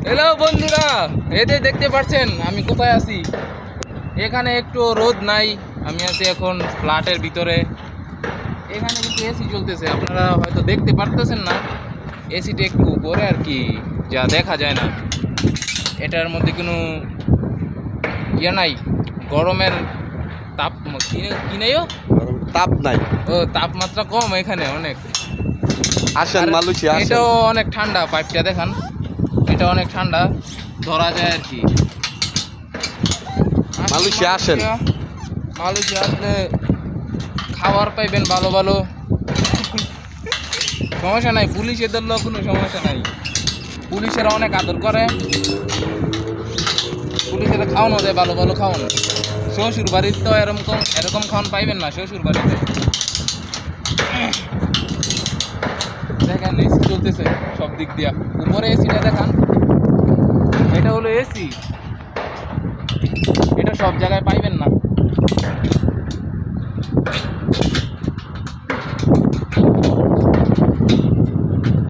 Hello বন্ধুরা, এতে দেখতে পাচ্ছেন আমি কোথায় আছি। এখানে একটু রোদ নাই, আমি আছি এখন ফ্ল্যাটের ভিতরে। এখানে কিন্তু এসি চলতেছে, আপনারা হয়তো দেখতে পারতেছেন না। এসিটা একটু উপরে আর কি, যা দেখা যায় না। এটার মধ্যে কোনো ইয়ে নাই, গরমের তাপ কি নাইও, তাপ নাই। ও তাপমাত্রা কম এখানে অনেক। আসেন আর মালয়েশিয়া আসেন। এটাও অনেক ঠান্ডা, পাইপটা দেখান, এটা অনেক ঠান্ডা ধরা যায় আর কি। মালয়েশিয়া আসেন। মালয়েশিয়া আসলে খাবার পাইবেন ভালো ভালো, সমস্যা নাই। পুলিশের ধরলেও কোনো সমস্যা নাই, পুলিশেরা অনেক আদর করে, পুলিশেরা খাওয়ানো দেয় ভালো ভালো খাওয়ানো। শ্বশুর বাড়িতে তো এরকম খাওয়ান পাইবেন না। শ্বশুর বাড়িতে দেখেন এসি চলতেছে সব দিক দিয়া, উপরে এসিটা দেখান, এটা হলো এসি, এটা সব জায়গায় পাইবেন না।